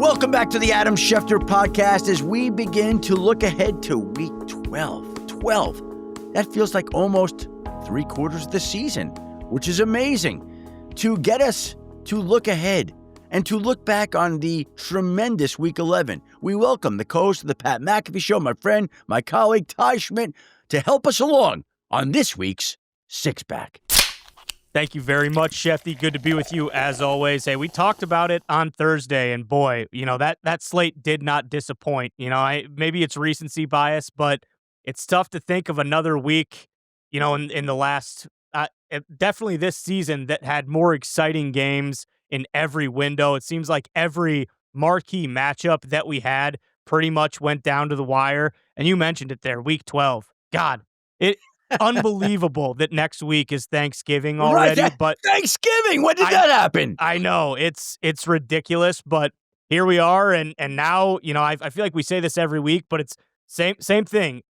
Welcome back to the Adam Schefter podcast as we begin to look ahead to week 12. 12. That feels like almost 3/4 of the season, which is amazing. To get us to look ahead and to look back on the tremendous week 11, we welcome the co-host of the Pat McAfee Show, my friend, my colleague, Ty Schmit, to help us along on this week's Six Pack. Thank you very much, Schefty. Good to be with you as always. Hey, we talked about it on Thursday, and boy, that slate did not disappoint. Maybe it's recency bias, but it's tough to think of another week, in the last, definitely this season, that had more exciting games in every window. It seems like every marquee matchup that we had pretty much went down to the wire. And you mentioned it there, week 12. God, unbelievable that next week is Thanksgiving already. But Thanksgiving, when did that happen? I know it's ridiculous, but here we are, and now I feel like we say this every week, but it's same thing.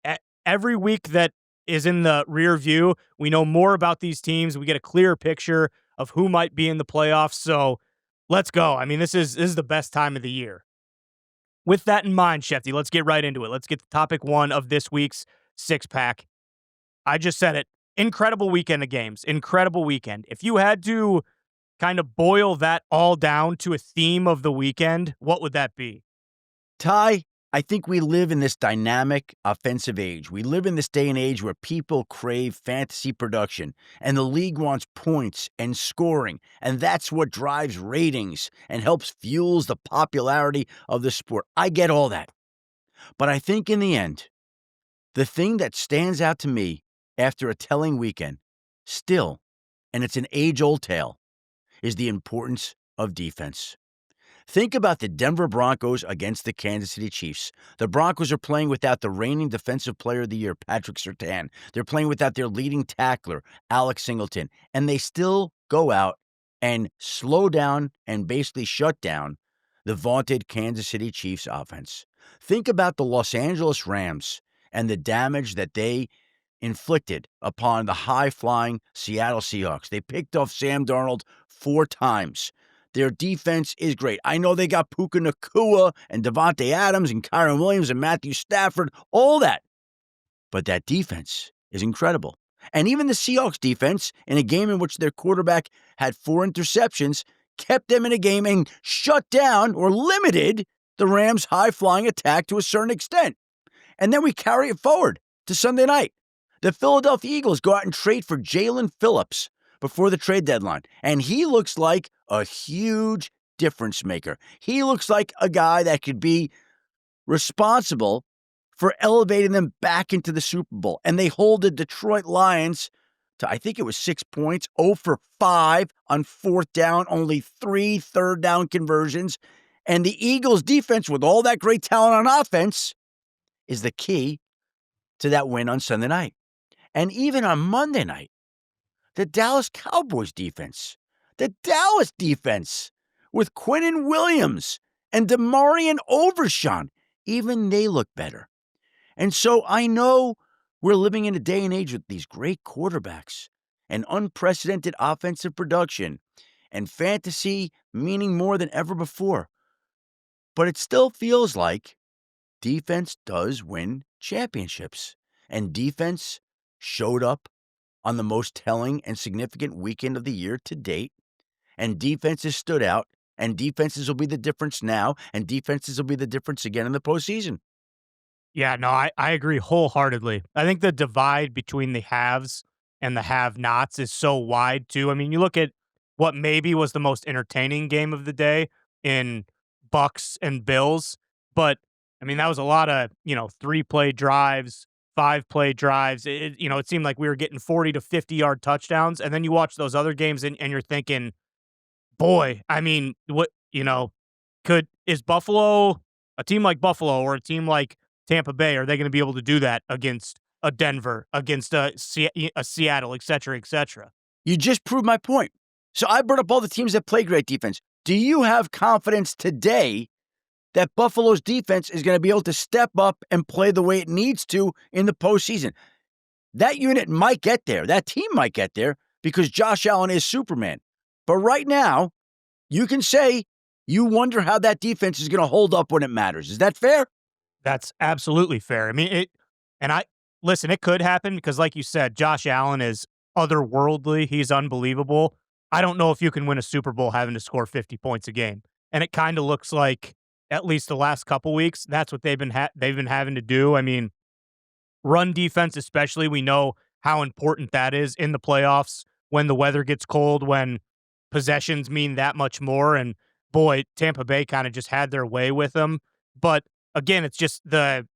Every week that is in the rear view, we know more about these teams. We get a clearer picture of who might be in the playoffs. So let's go. I mean, this is the best time of the year. With that in mind, Shefty, let's get right into it. Let's get to topic one of this week's Six Pack. I just said it. Incredible weekend of games. Incredible weekend. If you had to kind of boil that all down to a theme of the weekend, what would that be? Ty, I think we live in this dynamic offensive age. We live in this day and age where people crave fantasy production, and the league wants points and scoring, and that's what drives ratings and helps fuels the popularity of the sport. I get all that. But I think in the end, the thing that stands out to me after a telling weekend, still, and it's an age-old tale, is the importance of defense. Think about the Denver Broncos against the Kansas City Chiefs. The Broncos are playing without the reigning Defensive Player of the Year, Patrick Surtain. They're playing without their leading tackler, Alex Singleton. And they still go out and slow down and basically shut down the vaunted Kansas City Chiefs offense. Think about the Los Angeles Rams and the damage that they inflicted upon the high-flying Seattle Seahawks. They picked off Sam Darnold 4 times. Their defense is great. I know they got Puka Nacua and Devontae Adams and Kyron Williams and Matthew Stafford, all that. But that defense is incredible. And even the Seahawks defense, in a game in which their quarterback had 4 interceptions, kept them in a game and shut down or limited the Rams' high-flying attack to a certain extent. And then we carry it forward to Sunday night. The Philadelphia Eagles go out and trade for Jalen Phillips before the trade deadline. And he looks like a huge difference maker. He looks like a guy that could be responsible for elevating them back into the Super Bowl. And they hold the Detroit Lions to, I think it was 6 points, 0 for 5 on 4th down, only 3 third down conversions. And the Eagles defense, with all that great talent on offense, is the key to that win on Sunday night. And even on Monday night, the Dallas Cowboys defense, with Quinnen Williams and DeMarion Overshown, even they look better. And so I know we're living in a day and age with these great quarterbacks and unprecedented offensive production and fantasy meaning more than ever before. But it still feels like defense does win championships, and defense showed up on the most telling and significant weekend of the year to date, and defenses stood out, and defenses will be the difference now, and defenses will be the difference again in the postseason. Yeah, no, I agree wholeheartedly. I think the divide between the haves and the have-nots is so wide, too. I mean, you look at what maybe was the most entertaining game of the day in Bucks and Bills, but, I mean, that was a lot of, 3-play drives, 5-play drives. It seemed like we were getting 40 to 50-yard touchdowns, and then you watch those other games and you're thinking, boy, I mean, is Buffalo, a team like Buffalo or a team like Tampa Bay, are they going to be able to do that against a Denver, against a Seattle, et cetera, et cetera? You just proved my point. So I brought up all the teams that play great defense. Do you have confidence today that Buffalo's defense is going to be able to step up and play the way it needs to in the postseason? That unit might get there. That team might get there because Josh Allen is Superman. But right now, you can say you wonder how that defense is going to hold up when it matters. Is that fair? That's absolutely fair. I mean, listen, it could happen because, like you said, Josh Allen is otherworldly. He's unbelievable. I don't know if you can win a Super Bowl having to score 50 points a game. And it kind of looks like, at least the last couple weeks, that's what they've been having to do. I mean, run defense, especially, we know how important that is in the playoffs when the weather gets cold, when possessions mean that much more. And boy, Tampa Bay kind of just had their way with them. But again, it's just the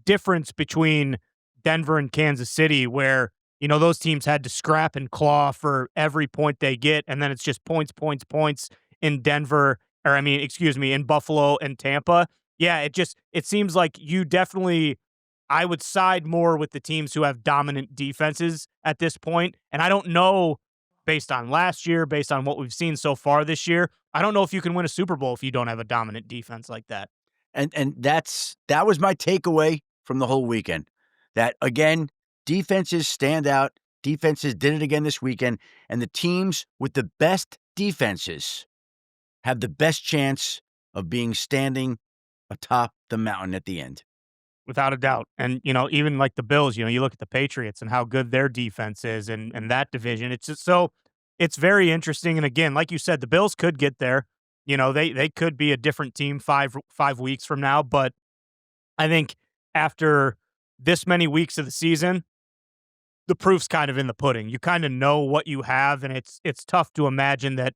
difference between Denver and Kansas City, where those teams had to scrap and claw for every point they get, and then it's just points, points, points in Denver, or I mean, excuse me, in Buffalo and Tampa. Yeah, it seems like you definitely. I would side more with the teams who have dominant defenses at this point, and I don't know, based on last year, based on what we've seen so far this year, I don't know if you can win a Super Bowl if you don't have a dominant defense like that. And that was my takeaway from the whole weekend. That, again, defenses stand out. Defenses did it again this weekend. And the teams with the best defenses have the best chance of being standing atop the mountain at the end. Without a doubt. And, even like the Bills, you look at the Patriots and how good their defense is and that division. It's just it's very interesting. And again, like you said, the Bills could get there. They could be a different team 5 weeks from now. But I think after this many weeks of the season, the proof's kind of in the pudding. You kind of know what you have, and it's tough to imagine that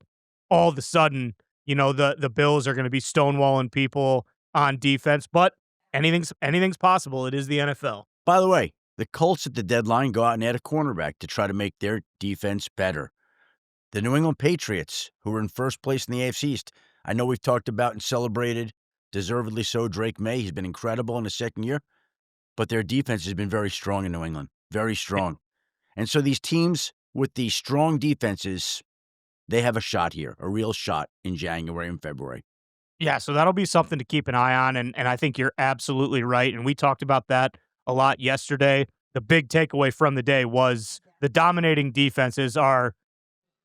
all of a sudden, the Bills are going to be stonewalling people on defense. But anything's possible. It is the NFL. By the way, the Colts at the deadline go out and add a cornerback to try to make their defense better. The New England Patriots, who are in first place in the AFC East, I know we've talked about and celebrated, deservedly so, Drake May. He's been incredible in his second year, but their defense has been very strong in New England, very strong. And so these teams with these strong defenses, they have a shot here, a real shot in January and February. Yeah, so that'll be something to keep an eye on, and I think you're absolutely right, and we talked about that a lot yesterday. The big takeaway from the day was the dominating defenses are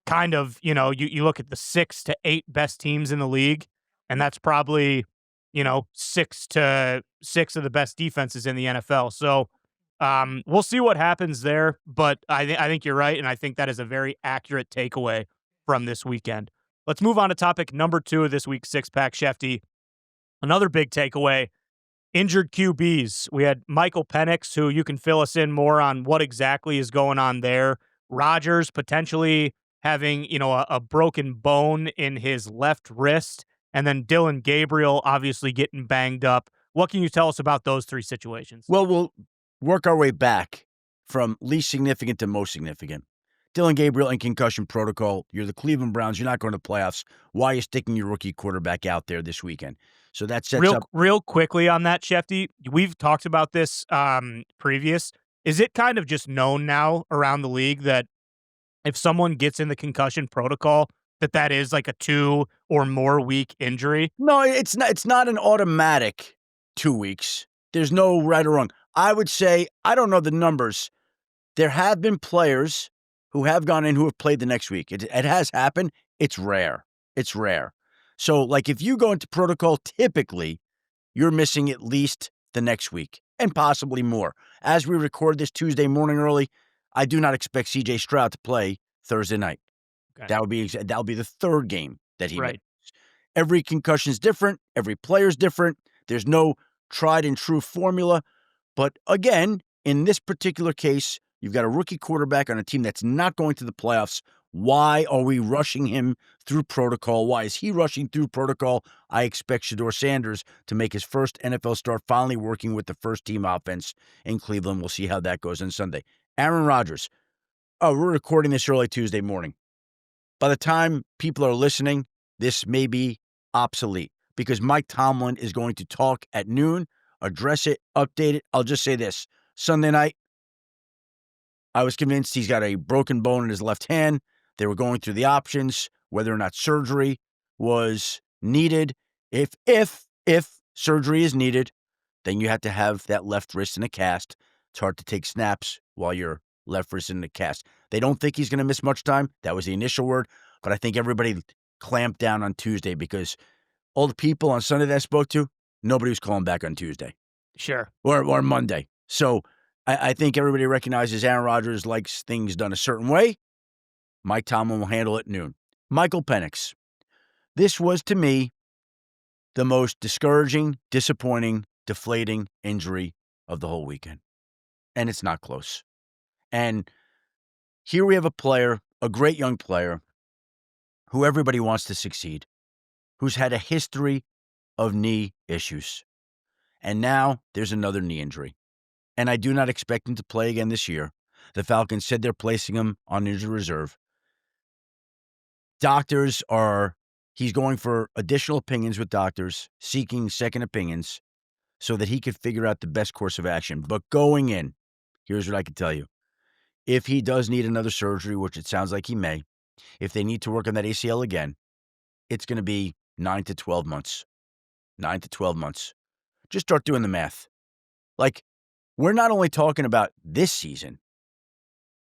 kind of, you look at the 6 to 8 best teams in the league, and that's probably, 6 of the best defenses in the NFL. So we'll see what happens there, but I think you're right, and I think that is a very accurate takeaway from this weekend. Let's move on to topic number 2 of this week's six-pack, Shefty. Another big takeaway, injured QBs. We had Michael Penix, who you can fill us in more on what exactly is going on there. Rodgers potentially having, a broken bone in his left wrist. And then Dylan Gabriel obviously getting banged up. What can you tell us about those 3 situations? Well, we'll work our way back from least significant to most significant. Dylan Gabriel in concussion protocol. You're the Cleveland Browns. You're not going to playoffs. Why are you sticking your rookie quarterback out there this weekend? So that sets up. Real quickly on that, Shefty, we've talked about this previous. Is it kind of just known now around the league that if someone gets in the concussion protocol, that is like a 2 or more week injury? No, it's not. It's not an automatic 2 weeks. There's no right or wrong. I would say, I don't know the numbers. There have been players who have gone in who have played the next week. It has happened. It's rare. It's rare. So, like, if you go into protocol, typically, you're missing at least the next week and possibly more. As we record this Tuesday morning early, I do not expect C.J. Stroud to play Thursday night. Okay. That would be the 3rd game that he right. misses. Every concussion is different. Every player is different. There's no tried and true formula. But again, in this particular case, you've got a rookie quarterback on a team that's not going to the playoffs. Why are we rushing him through protocol? Why is he rushing through protocol? I expect Shedeur Sanders to make his first NFL start, finally working with the first-team offense in Cleveland. We'll see how that goes on Sunday. Aaron Rodgers. Oh, we're recording this early Tuesday morning. By the time people are listening, this may be obsolete because Mike Tomlin is going to talk at noon, address it, update it. I'll just say this. Sunday night, I was convinced he's got a broken bone in his left hand. They were going through the options, whether or not surgery was needed. If surgery is needed, then you have to have that left wrist in a cast. It's hard to take snaps while your left wrist in the cast. They don't think he's going to miss much time. That was the initial word. But I think everybody clamped down on Tuesday because all the people on Sunday that I spoke to, nobody was calling back on Tuesday. Sure. Or Monday. So I think everybody recognizes Aaron Rodgers likes things done a certain way. Mike Tomlin will handle it at noon. Michael Penix. This was, to me, the most discouraging, disappointing, deflating injury of the whole weekend. And it's not close. And here we have a player, a great young player, who everybody wants to succeed, who's had a history of knee issues. And now there's another knee injury. And I do not expect him to play again this year. The Falcons said they're placing him on injury reserve. He's going for additional opinions with doctors, seeking second opinions so that he could figure out the best course of action. But going in, here's what I can tell you. If he does need another surgery, which it sounds like he may, if they need to work on that ACL again, it's going to be 9 to 12 months. 9 to 12 months. Just start doing the math. Like, we're not only talking about this season,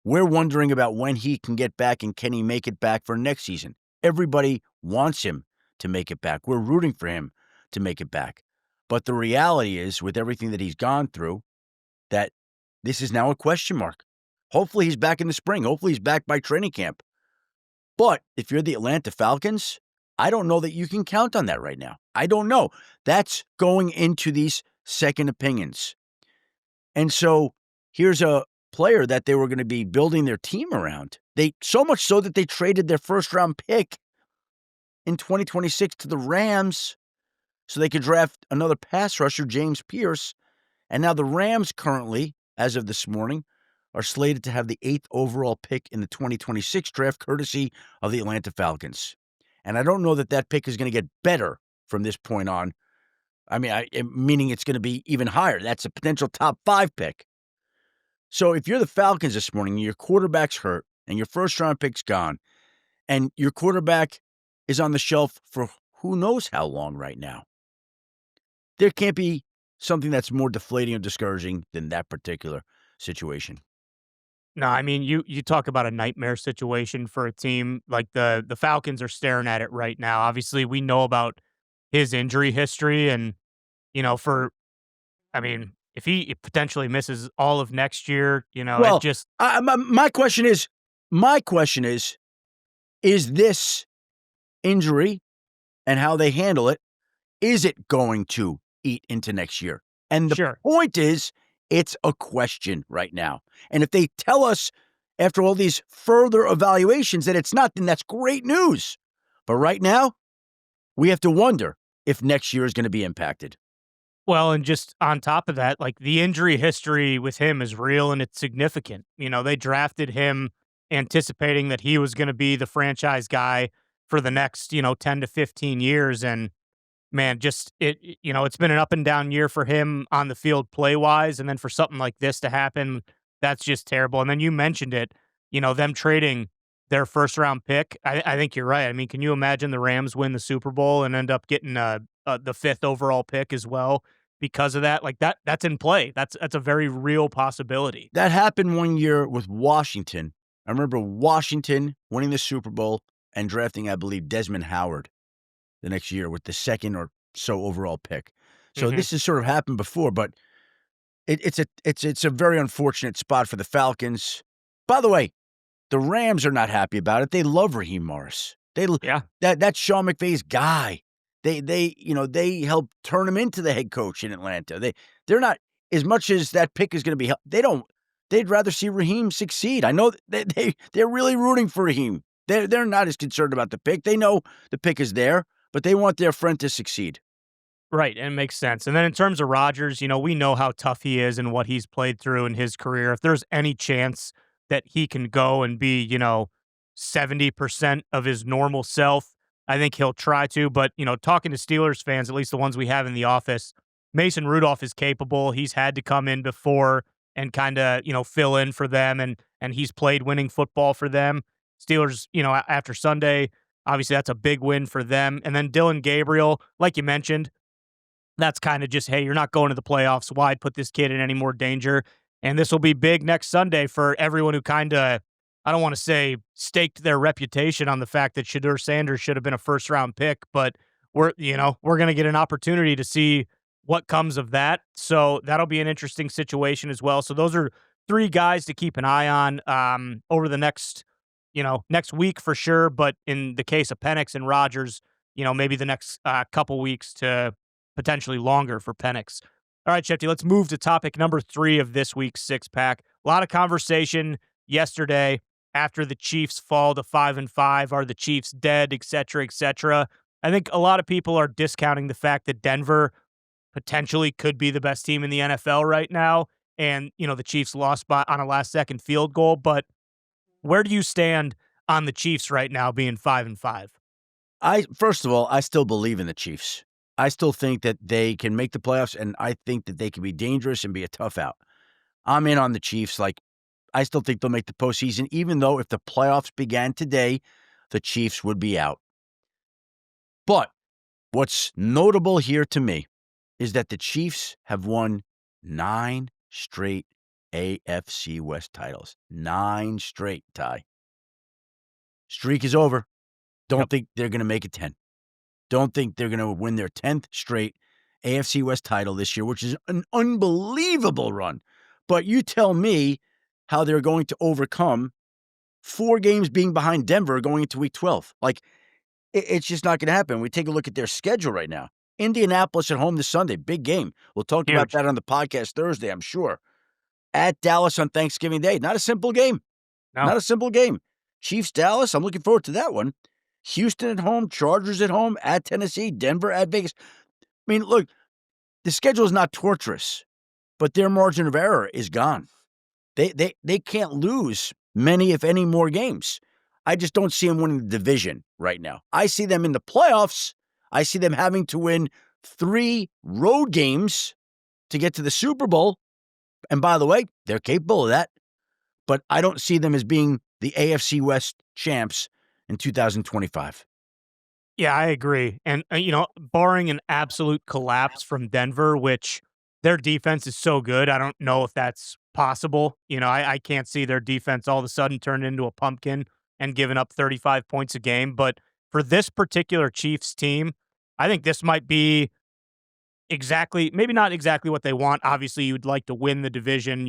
we're wondering about when he can get back and can he make it back for next season. Everybody wants him to make it back. We're rooting for him to make it back. But the reality is, with everything that he's gone through, that this is now a question mark. Hopefully he's back in the spring. Hopefully he's back by training camp. But if you're the Atlanta Falcons, I don't know that you can count on that right now. I don't know. That's going into these second opinions. And so here's a player that they were going to be building their team around. So much so that they traded their first-round pick in 2026 to the Rams so they could draft another pass rusher, James Pierce. And now the Rams currently, as of this morning, are slated to have the 8th overall pick in the 2026 draft, courtesy of the Atlanta Falcons. And I don't know that that pick is going to get better from this point on. I mean, meaning it's going to be even higher. That's a potential top 5 pick. So if you're the Falcons this morning, and your quarterback's hurt, and your first-round pick's gone, and your quarterback is on the shelf for who knows how long right now, there can't be something that's more deflating or discouraging than that particular situation. No, I mean, you talk about a nightmare situation for a team. Like the Falcons are staring at it right now. Obviously, we know about his injury history and, if he potentially misses all of next year, it Well, just my question is, is this injury and how they handle it, is it going to eat into next year? And the sure. point is, it's a question right now. And if they tell us after all these further evaluations that it's not, then that's great news. But right now, we have to wonder if next year is going to be impacted. Well, and just on top of that, like the injury history with him is real and it's significant. They drafted him anticipating that he was going to be the franchise guy for the next, 10 to 15 years. And man, it's been an up and down year for him on the field play wise. And then for something like this to happen, that's just terrible. And then you mentioned it, them trading their first round pick. I think you're right. I mean, can you imagine the Rams win the Super Bowl and end up getting the 5th overall pick as well because of that? Like that's in play. That's a very real possibility. That happened one year with Washington. I remember Washington winning the Super Bowl and drafting, I believe, Desmond Howard the next year with the 2nd or so overall pick. So this has sort of happened before, but it's a very unfortunate spot for the Falcons. By the way, the Rams are not happy about it. They love Raheem Morris. That's Sean McVay's guy. They helped turn him into the head coach in Atlanta. They're not, as much as that pick is going to be, they'd rather see Raheem succeed. I know they're really rooting for Raheem. They're not as concerned about the pick. They know the pick is there, but they want their friend to succeed. Right, and it makes sense. And then in terms of Rodgers, we know how tough he is and what he's played through in his career. If there's any chance that he can go and be, 70% of his normal self, I think he'll try to. But, talking to Steelers fans, at least the ones we have in the office, Mason Rudolph is capable. He's had to come in before and kind of, fill in for them, and he's played winning football for them. Steelers, after Sunday, obviously that's a big win for them. And then Dylan Gabriel, like you mentioned, that's kind of just, hey, you're not going to the playoffs. Why put this kid in any more danger? And this will be big next Sunday for everyone who kind of, I don't want to say staked their reputation on the fact that Shedeur Sanders should have been a first-round pick, but we're going to get an opportunity to see what comes of that. So that'll be an interesting situation as well. So those are three guys to keep an eye on over the next week for sure. But in the case of Penix and Rodgers, maybe the next couple weeks to potentially longer for Penix. All right, Shefty, let's move to topic number 3 of this week's six pack. A lot of conversation yesterday after the Chiefs fall to 5-5. Are the Chiefs dead, et cetera, et cetera? I think a lot of people are discounting the fact that Denver potentially could be the best team in the NFL right now. And, the Chiefs lost on a last second field goal. But where do you stand on the Chiefs right now being 5-5? First of all, I still believe in the Chiefs. I still think that they can make the playoffs, and I think that they can be dangerous and be a tough out. I'm in on the Chiefs. I still think they'll make the postseason, even though if the playoffs began today, the Chiefs would be out. But what's notable here to me is that the Chiefs have won 9 straight AFC West titles. 9 straight, Ty. Streak is over. Don't think they're going to make it 10. Don't think they're going to win their 10th straight AFC West title this year, which is an unbelievable run. But you tell me how they're going to overcome 4 games being behind Denver going into week 12. It's just not going to happen. We take a look at their schedule right now. Indianapolis at home this Sunday, big game. We'll talk about that on the podcast Thursday, I'm sure. At Dallas on Thanksgiving Day. Not a simple game. No. Not a simple game. Chiefs, Dallas, I'm looking forward to that one. Houston at home, Chargers at home, at Tennessee, Denver, at Vegas. I mean, look, the schedule is not torturous, but their margin of error is gone. They can't lose many, if any, more games. I just don't see them winning the division right now. I see them in the playoffs. I see them having to win 3 road games to get to the Super Bowl. And by the way, they're capable of that. But I don't see them as being the AFC West champs in 2025. Yeah, I agree. And, barring an absolute collapse from Denver, which their defense is so good, I don't know if that's possible. I can't see their defense all of a sudden turn into a pumpkin and giving up 35 points a game. But for this particular Chiefs team, I think this might be maybe not exactly what they want. Obviously, you'd like to win the division.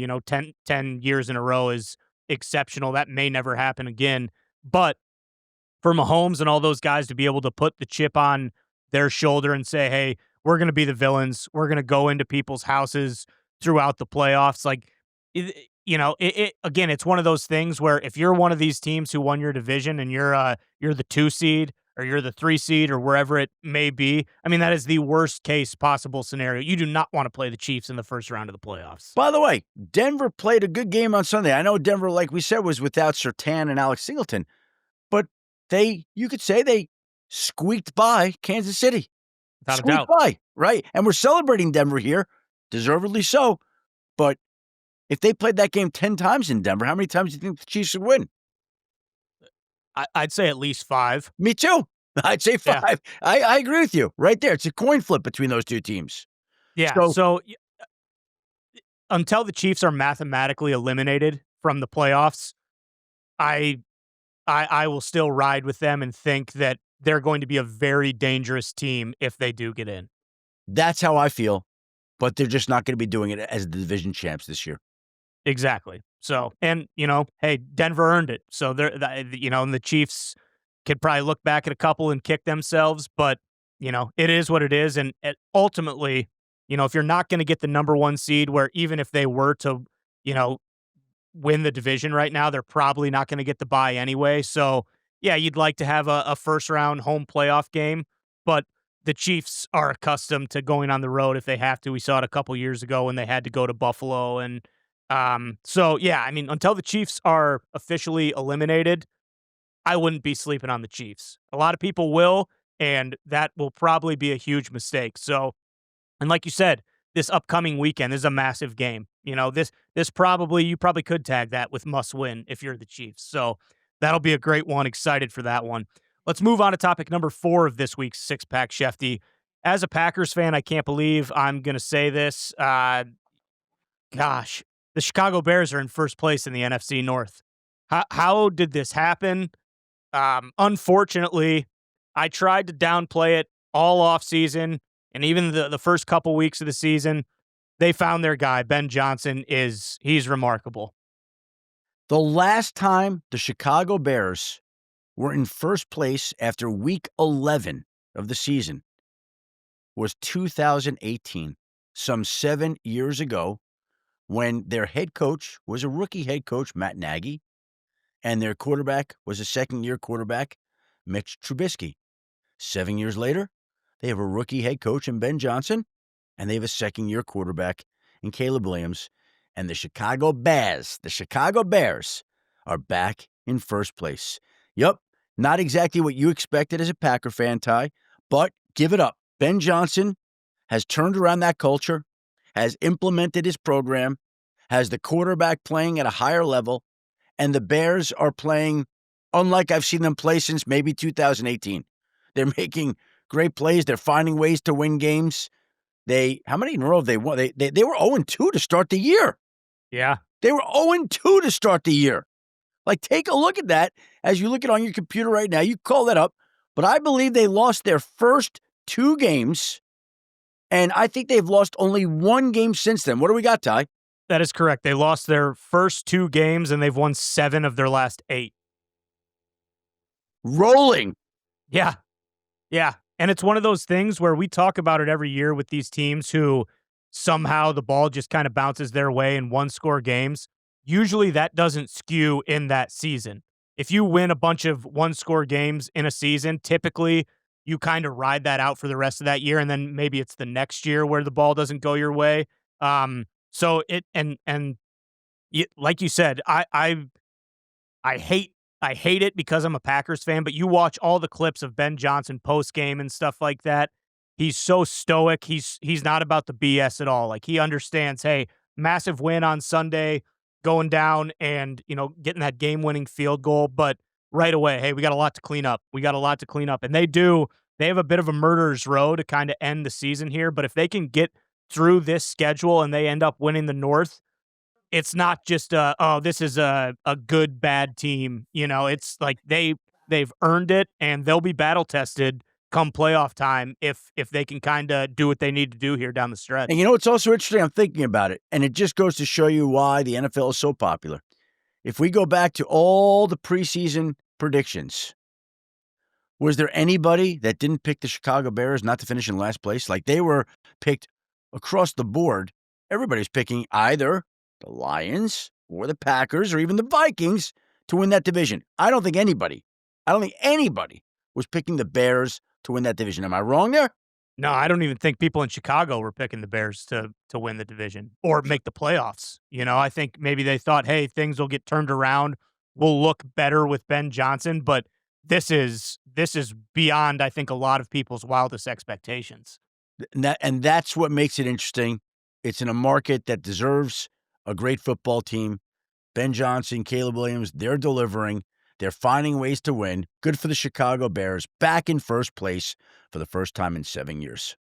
10 years in a row is exceptional. That may never happen again. But for Mahomes and all those guys to be able to put the chip on their shoulder and say, hey, we're going to be the villains. We're going to go into people's houses throughout the playoffs. Again, it's one of those things where if you're one of these teams who won your division and you're the 2 seed or you're the 3 seed or wherever it may be, I mean, that is the worst case possible scenario. You do not want to play the Chiefs in the first round of the playoffs. By the way, Denver played a good game on Sunday. I know Denver, like we said, was without Surtain and Alex Singleton, but you could say they squeaked by Kansas City. Without a squeaked doubt. by, right? And we're celebrating Denver here, deservedly so. But if they played that game 10 times in Denver, how many times do you think the Chiefs would win? I'd say at least 5. Me too. I'd say 5. Yeah. I agree with you right there. It's a coin flip between those 2 teams. Yeah. So until the Chiefs are mathematically eliminated from the playoffs, I will still ride with them and think that they're going to be a very dangerous team if they do get in. That's how I feel, but they're just not going to be doing it as the division champs this year. Exactly. So, and, hey, Denver earned it. So, and the Chiefs could probably look back at a couple and kick themselves, but, it is what it is. And ultimately, if you're not going to get the number 1 seed, where even if they were to, win the division right now, they're probably not going to get the bye anyway. So, yeah, you'd like to have a first round home playoff game, but the Chiefs are accustomed to going on the road if they have to. We saw it a couple years ago when they had to go to Buffalo. And so, yeah, I mean, until the Chiefs are officially eliminated, I wouldn't be sleeping on the Chiefs. A lot of people will, and that will probably be a huge mistake. So, and like you said, this upcoming weekend is a massive game. This you probably could tag that with must win if you're the Chiefs. So that'll be a great one. Excited for that one. Let's move on to topic number 4 of this week's six pack, Shefty. As a Packers fan, I can't believe I'm going to say this. The Chicago Bears are in first place in the NFC North. How did this happen? Unfortunately, I tried to downplay it all off season and even the first couple weeks of the season, they found their guy. Ben Johnson he's remarkable. The last time the Chicago Bears were in first place after week 11 of the season was 2018, some 7 years ago, when their head coach was a rookie head coach, Matt Nagy, and their quarterback was a second-year quarterback, Mitch Trubisky. 7 years later, they have a rookie head coach in Ben Johnson, and they have a second-year quarterback in Caleb Williams. And the Chicago Bears are back in first place. Yep, not exactly what you expected as a Packer fan, Ty, but give it up. Ben Johnson has turned around that culture, has implemented his program, has the quarterback playing at a higher level, and the Bears are playing unlike I've seen them play since maybe 2018. They're making great plays. They're finding ways to win games. How many in a row have they won? They were 0-2 to start the year. Yeah. They were 0-2 to start the year. Like, take a look at that as you look at it on your computer right now. You call that up. But I believe they lost their first 2 games, and I think they've lost only 1 game since then. What do we got, Ty? That is correct. They lost their first 2 games, and they've won 7 of their last 8. Rolling. Yeah. Yeah. And it's one of those things where we talk about it every year with these teams who somehow the ball just kind of bounces their way in one-score games. Usually that doesn't skew in that season. If you win a bunch of one-score games in a season, typically you kind of ride that out for the rest of that year, and then maybe it's the next year where the ball doesn't go your way. So it like you said, I hate it because I'm a Packers fan, but you watch all the clips of Ben Johnson post game and stuff like that. He's so stoic. He's not about the BS at all. Like, he understands, hey, massive win on Sunday, going down and, getting that game-winning field goal, but right away, hey, we got a lot to clean up. And they do. They have a bit of a murderer's row to kind of end the season here, but if they can get through this schedule and they end up winning the North, it's not just this is a good bad team. It's like they've earned it, and they'll be battle tested come playoff time if they can kind of do what they need to do here down the stretch. And it's also interesting. I'm thinking about it, and it just goes to show you why the NFL is so popular. If we go back to all the preseason predictions, was there anybody that didn't pick the Chicago Bears not to finish in last place? Like, they were picked across the board. Everybody's picking either the Lions or the Packers or even the Vikings to win that division. I don't think anybody was picking the Bears to win that division. Am I wrong there? No, I don't even think people in Chicago were picking the Bears to win the division or make the playoffs. I think maybe they thought, hey, things will get turned around. We'll look better with Ben Johnson, but this is beyond, I think, a lot of people's wildest expectations. And that's what makes it interesting. It's in a market that deserves a great football team. Ben Johnson, Caleb Williams, they're delivering. They're finding ways to win. Good for the Chicago Bears, back in first place for the first time in 7 years.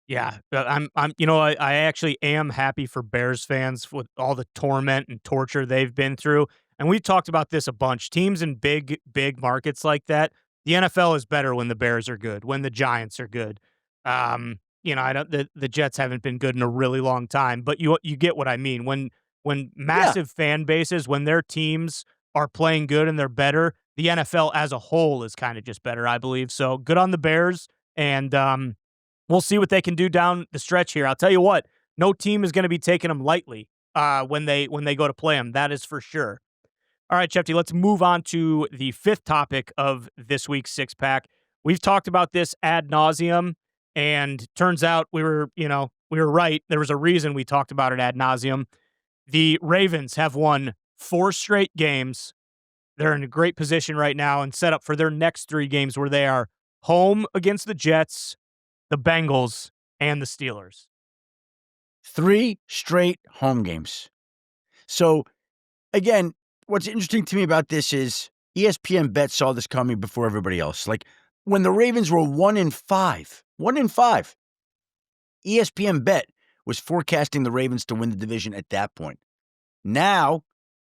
Yeah, I actually am happy for Bears fans with all the torment and torture they've been through. And we've talked about this a bunch. Teams in big markets like that, the NFL is better when the Bears are good, when the Giants are good. The Jets haven't been good in a really long time, but you get what I mean. When massive fan bases, when their teams are playing good and they're better, the NFL as a whole is kind of just better, I believe. So good on the Bears, and we'll see what they can do down the stretch here. I'll tell you what, no team is going to be taking them lightly when they go to play them. That is for sure. All right, Schefter, let's move on to the 5th topic of this week's six-pack. We've talked about this ad nauseum, and turns out we were right. There was a reason we talked about it ad nauseum. The Ravens have won 4 straight games. They're in a great position right now and set up for their next 3 games where they are home against the Jets, the Bengals, and the Steelers. 3 straight home games. So, again, what's interesting to me about this is ESPN Bet saw this coming before everybody else. Like, when the Ravens were 1-5, ESPN Bet was forecasting the Ravens to win the division at that point. Now,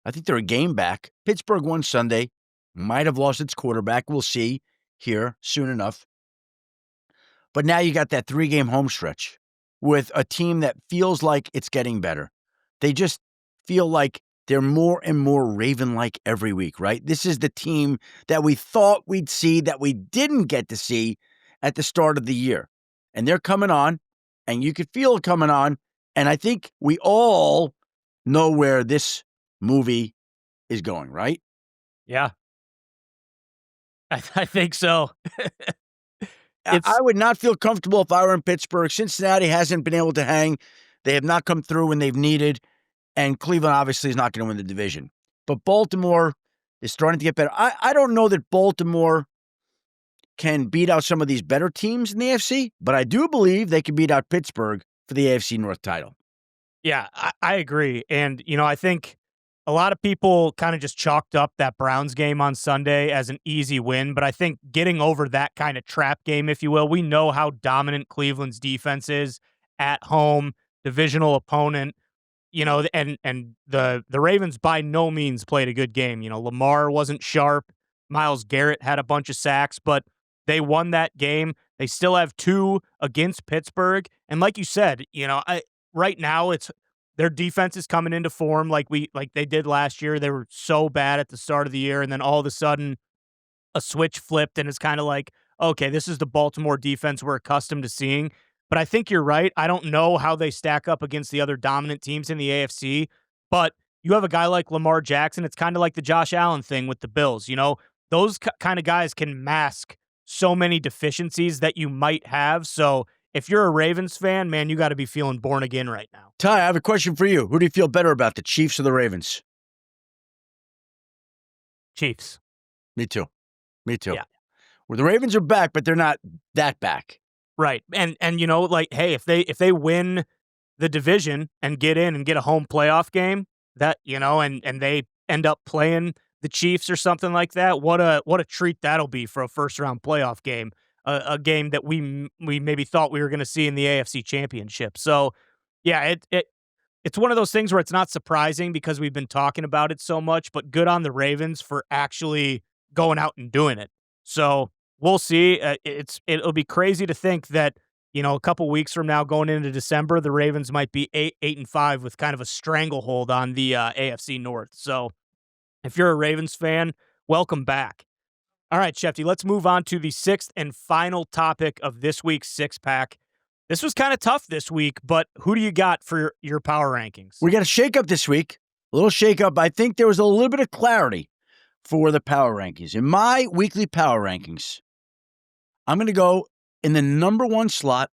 I think they're a game back. Pittsburgh won Sunday, might have lost its quarterback. We'll see here soon enough. But now you got that 3-game home stretch with a team that feels like it's getting better. They just feel like they're more and more Raven-like every week, right? This is the team that we thought we'd see that we didn't get to see at the start of the year. And they're coming on, and you could feel it coming on. And I think we all know where this movie is going, right? Yeah. I think so. I would not feel comfortable if I were in Pittsburgh. Cincinnati hasn't been able to hang. They have not come through when they've needed. And Cleveland obviously is not going to win the division. But Baltimore is starting to get better. I don't know that Baltimore can beat out some of these better teams in the AFC, but I do believe they can beat out Pittsburgh for the AFC North title. Yeah, I agree. And, I think a lot of people kind of just chalked up that Browns game on Sunday as an easy win, but I think getting over that kind of trap game, if you will, we know how dominant Cleveland's defense is at home, divisional opponent. And the Ravens by no means played a good game. Lamar wasn't sharp. Myles Garrett had a bunch of sacks, but they won that game. They still have 2 against Pittsburgh. And like you said, right now it's their defense is coming into form like they did last year. They were so bad at the start of the year, and then all of a sudden a switch flipped, and it's kind of like, okay, this is the Baltimore defense we're accustomed to seeing. But I think you're right. I don't know how they stack up against the other dominant teams in the AFC, but you have a guy like Lamar Jackson. It's kind of like the Josh Allen thing with the Bills. Those kind of guys can mask so many deficiencies that you might have. So if you're a Ravens fan, man, you got to be feeling born again right now. Ty, I have a question for you. Who do you feel better about, the Chiefs or the Ravens? Chiefs. Me too. Yeah. Well, the Ravens are back, but they're not that back. Right. And hey, if they win the division and get in and get a home playoff game, that, and they end up playing the Chiefs or something like that, what a treat that'll be for a first round playoff game, a game that we maybe thought we were going to see in the AFC Championship. So, yeah, it's one of those things where it's not surprising because we've been talking about it so much, but good on the Ravens for actually going out and doing it. So we'll see. It'll be crazy to think that, a couple weeks from now, going into December, the Ravens might be 8-5 with kind of a stranglehold on the AFC North. So if you're a Ravens fan, welcome back. All right, Schefty, let's move on to the 6th and final topic of this week's 6-pack. This was kind of tough this week, but who do you got for your power rankings? We got a shakeup this week. A little shakeup. I think there was a little bit of clarity for the power rankings. In my weekly power rankings, I'm going to go in the number 1 slot,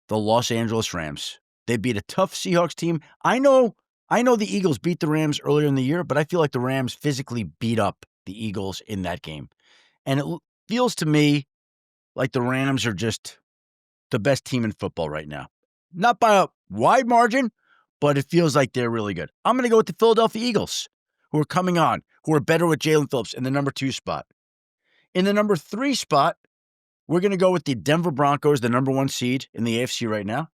the Los Angeles Rams. They beat a tough Seahawks team. I know the Eagles beat the Rams earlier in the year, but I feel like the Rams physically beat up the Eagles in that game. And it feels to me like the Rams are just the best team in football right now. Not by a wide margin, but it feels like they're really good. I'm going to go with the Philadelphia Eagles, who are coming on, who are better with Jalen Phillips in the number 2 spot. In the number 3 spot, we're going to go with the Denver Broncos, the number 1 seed in the AFC right now.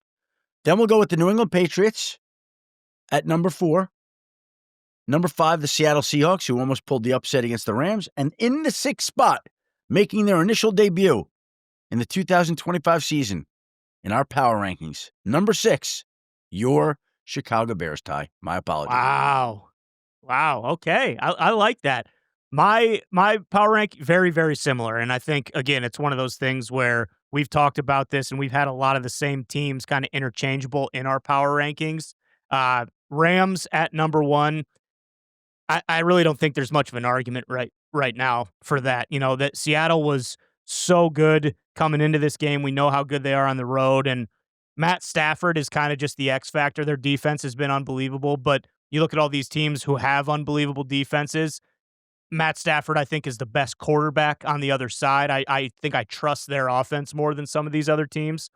Then we'll go with the New England Patriots at number 4. Number 5, the Seattle Seahawks, who almost pulled the upset against the Rams. And in the 6th spot, making their initial debut in the 2025 season in our power rankings, number 6, your Chicago Bears, Ty. My apologies. Wow. Okay. I like that. My power rank, very, very similar. And I think, again, it's one of those things where we've talked about this and we've had a lot of the same teams kind of interchangeable in our power rankings. Rams at number 1. I really don't think there's much of an argument right now for that. That Seattle was so good coming into this game. We know how good they are on the road. And Matt Stafford is kind of just the X factor. Their defense has been unbelievable. But you look at all these teams who have unbelievable defenses. Matt Stafford, I think, is the best quarterback on the other side. I think I trust their offense more than some of these other teams.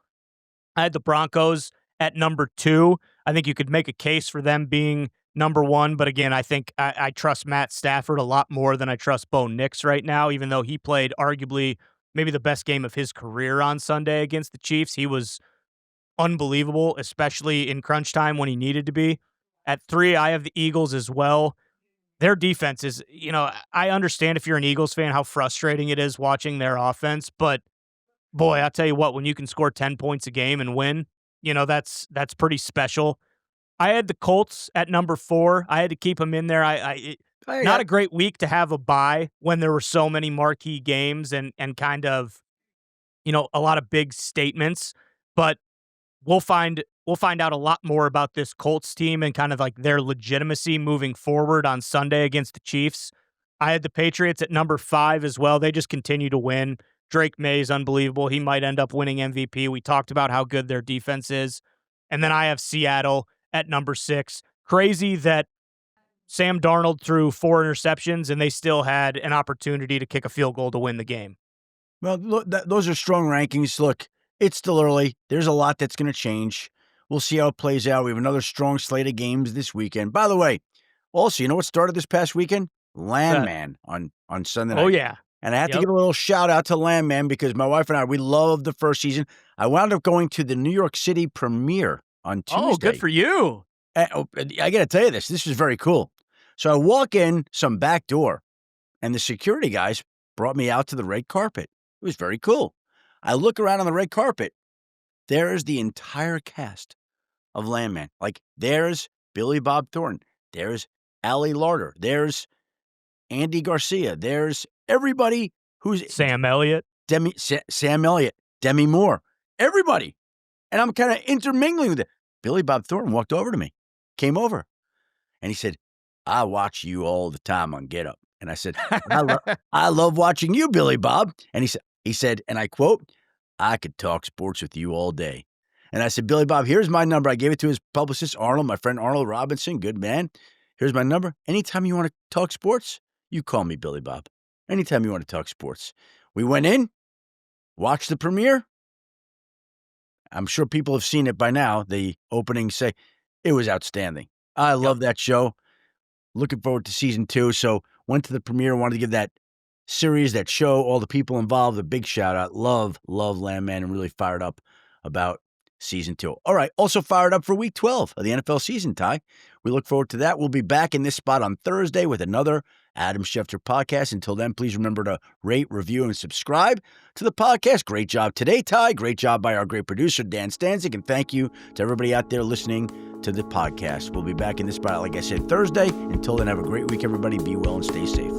I had the Broncos at number 2. I think you could make a case for them being number 1. But again, I think I trust Matt Stafford a lot more than I trust Bo Nix right now, even though he played arguably maybe the best game of his career on Sunday against the Chiefs. He was unbelievable, especially in crunch time when he needed to be. At 3, I have the Eagles as well. Their defense is, I understand if you're an Eagles fan how frustrating it is watching their offense, but Boy, I'll tell you what, when you can score 10 points a game and win, that's pretty special. I had the Colts at number 4. I had to keep them in there. Not a great week to have a bye when there were so many marquee games and kind of, a lot of big statements, but we'll find out a lot more about this Colts team and kind of like their legitimacy moving forward on Sunday against the Chiefs. I had the Patriots at number 5 as well. They just continue to win. Drake May is unbelievable. He might end up winning MVP. We talked about how good their defense is. And then I have Seattle at number 6. Crazy that Sam Darnold threw 4 interceptions and they still had an opportunity to kick a field goal to win the game. Well, look, those are strong rankings. Look, it's still early. There's a lot that's going to change. We'll see how it plays out. We have another strong slate of games this weekend. By the way, also, you know what started this past weekend? Landman on Sunday night. Oh, yeah. And I have to give a little shout out to Landman because my wife and I, we love the first season. I wound up going to the New York City premiere on Tuesday. Oh, good for you. I got to tell you this. This was very cool. So I walk in some back door, and the security guys brought me out to the red carpet. It was very cool. I look around on the red carpet. There's the entire cast of Landman. Like, there's Billy Bob Thornton. There's Ali Larder. There's Andy Garcia. There's everybody who's Sam Elliott. Sam Elliott. Demi Moore. Everybody. And I'm kind of intermingling with it. Billy Bob Thornton walked over to me, came over, and he said, I watch you all the time on Get Up. And I said, I love watching you, Billy Bob. And he said, and I quote, I could talk sports with you all day. And I said, Billy Bob, here's my number. I gave it to his publicist, Arnold, my friend Arnold Robinson. Good man. Here's my number. Anytime you want to talk sports, you call me, Billy Bob. Anytime you want to talk sports. We went in, watched the premiere. I'm sure people have seen it by now. The opening say it was outstanding. I love that show. Looking forward to season 2. So went to the premiere, wanted to give that series, that show, all the people involved, a big shout out. Love Landman, and really fired up about season 2. All right. Also fired up for week 12 of the NFL season, Ty. We look forward to that. We'll be back in this spot on Thursday with another Adam Schefter podcast. Until then, please remember to rate, review, and subscribe to the podcast. Great job today, Ty. Great job by our great producer, Dan Stanzik. And thank you to everybody out there listening to the podcast. We'll be back in this spot, like I said, Thursday. Until then, have a great week, everybody. Be well and stay safe.